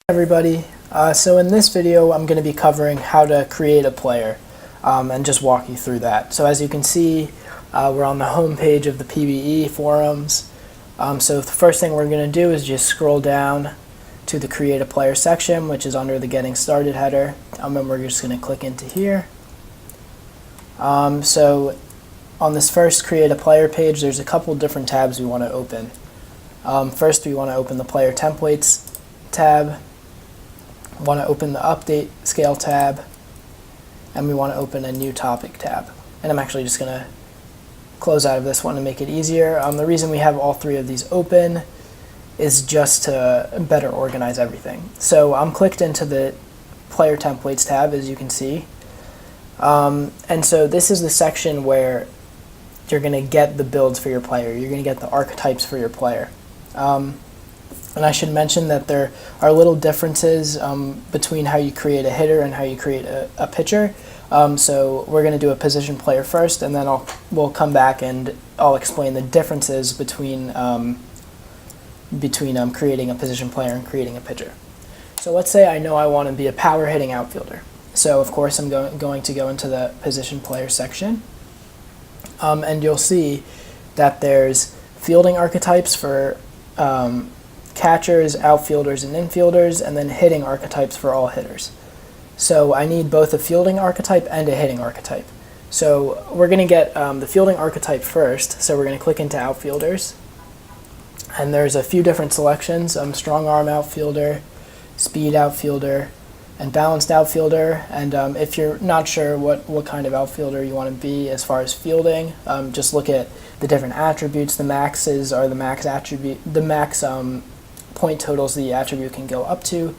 Everybody, so in this video I'm going to be covering how to create a player and just walk you through that. So as you can see, we're on the home page of the PBE forums. So the first thing we're going to do is just scroll down to the create a player section, which is under the getting started header, and we're just going to click into here. So on this first create a player page, there's a couple different tabs we want to open. First we want to open the player templates tab. Want to open the update scale tab, and we want to open a new topic tab. And I'm actually just going to close out of this one to make it easier. The reason we have all three of these open is just to better organize everything. So I'm clicked into the player templates tab, as you can see, and so this is the section where you're going to get the builds for your player. You're going to get the archetypes for your player. And I should mention that there are little differences between how you create a hitter and how you create a pitcher. So we're going to do a position player first, and then we'll come back and I'll explain the differences between creating a position player and creating a pitcher. So let's say I know I want to be a power hitting outfielder. So of course I'm going to go into the position player section, and you'll see that there's fielding archetypes for catchers, outfielders, and infielders, and then hitting archetypes for all hitters. So I need both a fielding archetype and a hitting archetype. So we're going to get the fielding archetype first, so we're going to click into outfielders. And there's a few different selections, strong arm outfielder, speed outfielder, and balanced outfielder. And if you're not sure what kind of outfielder you want to be as far as fielding, just look at the different attributes. The maxes are the max attribute, the max point totals the attribute can go up to.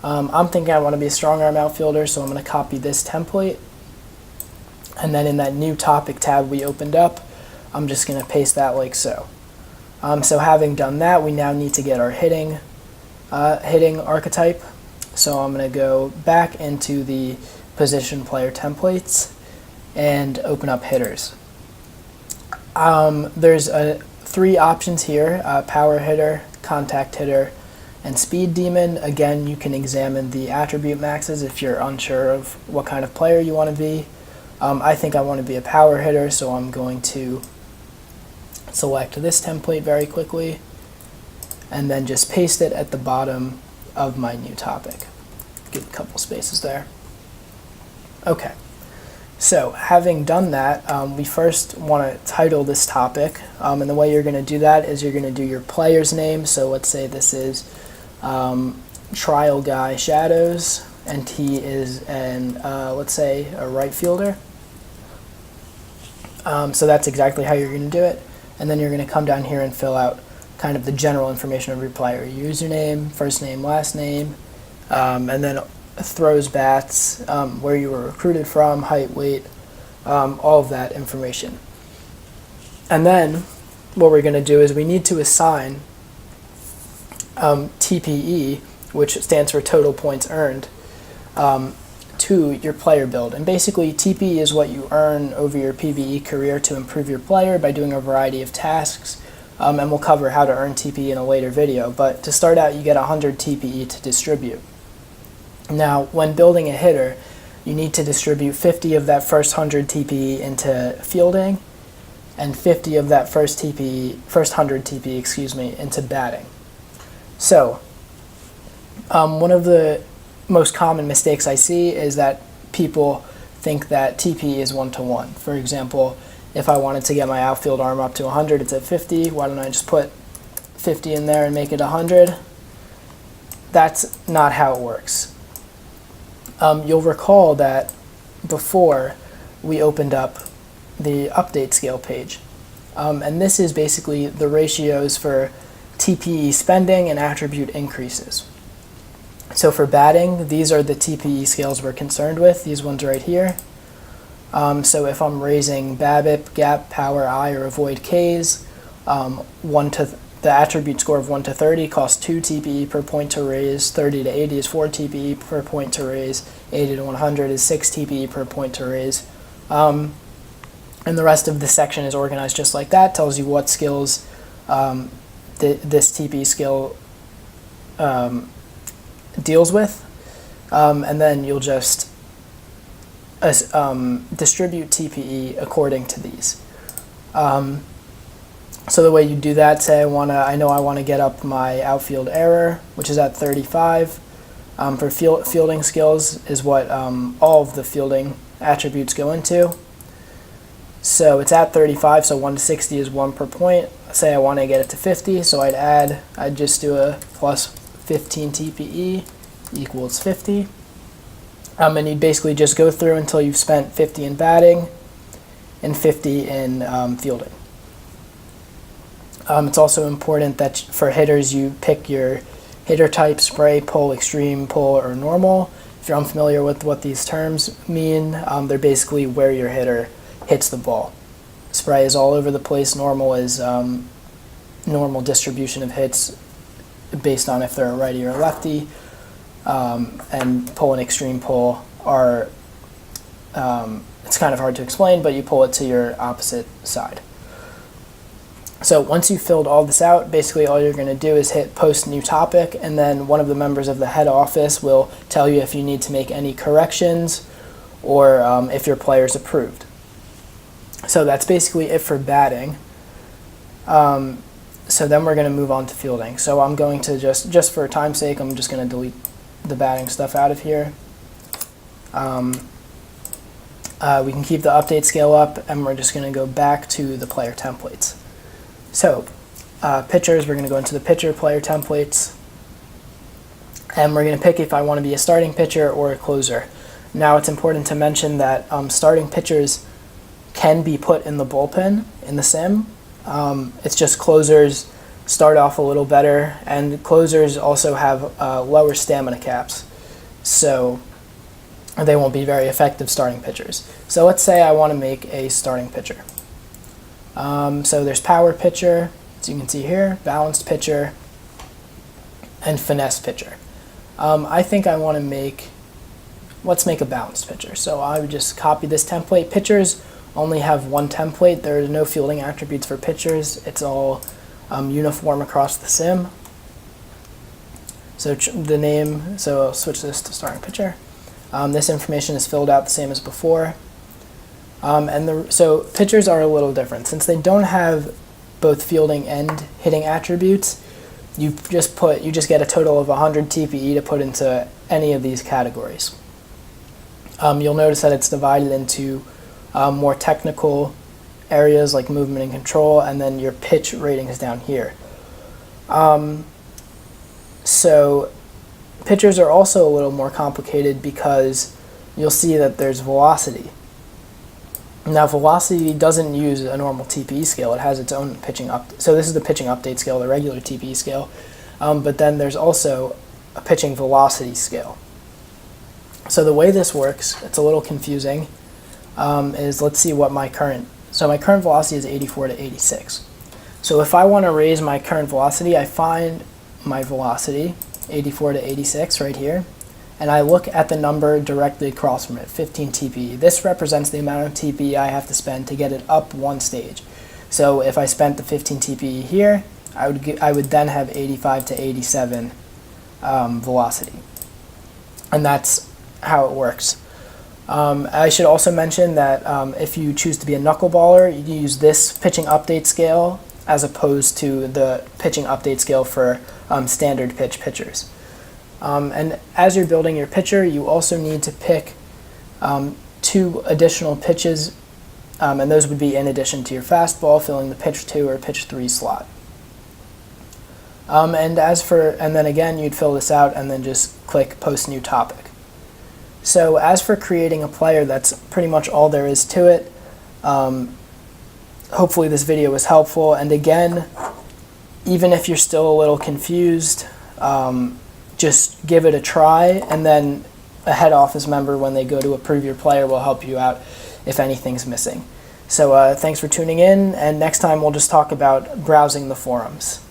I'm thinking I want to be a strong arm outfielder, so I'm going to copy this template, and then in that new topic tab we opened up, I'm just going to paste that like so. So having done that, we now need to get our hitting archetype. So I'm going to go back into the position player templates and open up hitters. There's three options here: power hitter, contact hitter, and speed demon. Again, you can examine the attribute maxes if you're unsure of what kind of player you want to be. I think I want to be a power hitter, so I'm going to select this template very quickly and then just paste it at the bottom of my new topic. Give a couple spaces there. Okay. So having done that, we first want to title this topic, and the way you're going to do that is you're going to do your player's name. So let's say this is Trial Guy Shadows, and he is let's say a right fielder. So that's exactly how you're going to do it, and then you're going to come down here and fill out kind of the general information of your player: username, first name, last name, and then throws, bats, where you were recruited from, height, weight, all of that information. And then what we're going to do is we need to assign TPE, which stands for total points earned, to your player build. And basically TPE is what you earn over your PBE career to improve your player by doing a variety of tasks, and we'll cover how to earn TPE in a later video. But to start out, you get 100 TPE to distribute. Now, when building a hitter, you need to distribute 50 of that first 100 TPE into fielding, and 50 of that first 100 TPE, into batting. So, one of the most common mistakes I see is that people think that TPE is 1-to-1. For example, if I wanted to get my outfield arm up to 100, it's at 50. Why don't I just put 50 in there and make it 100? That's not how it works. You'll recall that before we opened up the update scale page, and this is basically the ratios for TPE spending and attribute increases. So for batting, these are the TPE scales we're concerned with, these ones right here. So if I'm raising BABIP, gap, power, I, or avoid Ks, the attribute score of 1 to 30 costs 2 TPE per point to raise, 30 to 80 is 4 TPE per point to raise, 80 to 100 is 6 TPE per point to raise. And the rest of the section is organized just like that, tells you what skills this TPE skill deals with, and then you'll just distribute TPE according to these. So the way you do that, say I know I want to get up my outfield error, which is at 35. For fielding skills is what all of the fielding attributes go into. So it's at 35, so 1 to 60 is 1 per point. Say I want to get it to 50, so I'd just do a plus 15 TPE equals 50. And you'd basically just go through until you've spent 50 in batting and 50 in fielding. It's also important that for hitters you pick your hitter type: spray, pull, extreme, pull, or normal. If you're unfamiliar with what these terms mean, they're basically where your hitter hits the ball. Spray is all over the place. Normal is normal distribution of hits based on if they're a righty or a lefty. And pull and extreme pull are, it's kind of hard to explain, but you pull it to your opposite side. So once you've filled all this out, basically all you're going to do is hit post new topic, and then one of the members of the head office will tell you if you need to make any corrections or if your player's approved. So that's basically it for batting. So then we're going to move on to fielding. So I'm going to just for time's sake, I'm just going to delete the batting stuff out of here. We can keep the update scale up, and we're just going to go back to the player templates. So pitchers, we're going to go into the pitcher player templates, and we're going to pick if I want to be a starting pitcher or a closer. Now it's important to mention that starting pitchers can be put in the bullpen in the sim. It's just closers start off a little better, and closers also have lower stamina caps, so they won't be very effective starting pitchers. So let's say I want to make a starting pitcher. So there's power pitcher, as you can see here, balanced pitcher, and finesse pitcher. I think I want to let's make a balanced pitcher. So I would just copy this template. Pitchers only have one template. There are no fielding attributes for pitchers. It's all uniform across the sim. So the name, so I'll switch this to starting pitcher. This information is filled out the same as before. So pitchers are a little different. Since they don't have both fielding and hitting attributes, you just get a total of 100 TPE to put into any of these categories. You'll notice that it's divided into more technical areas like movement and control, and then your pitch ratings down here. So pitchers are also a little more complicated because you'll see that there's velocity. Now velocity doesn't use a normal TPE scale, it has its own pitching update. So this is the pitching update scale, the regular TPE scale, but then there's also a pitching velocity scale. So the way this works, it's a little confusing, is let's see what my current velocity is 84 to 86. So if I want to raise my current velocity, I find my velocity, 84 to 86 right here, and I look at the number directly across from it, 15 TPE. This represents the amount of TPE I have to spend to get it up one stage. So if I spent the 15 TPE here, I would then have 85 to 87 velocity. And that's how it works. I should also mention that if you choose to be a knuckleballer, you use this pitching update scale as opposed to the pitching update scale for standard pitch pitchers. And as you're building your pitcher, you also need to pick 2 additional pitches, and those would be in addition to your fastball, filling the pitch 2 or pitch 3 slot. And then again, you'd fill this out and then just click post new topic. So as for creating a player, that's pretty much all there is to it. Hopefully this video was helpful, and again, even if you're still a little confused, just give it a try, and then a head office member, when they go to approve your player, will help you out if anything's missing. So thanks for tuning in, and next time we'll just talk about browsing the forums.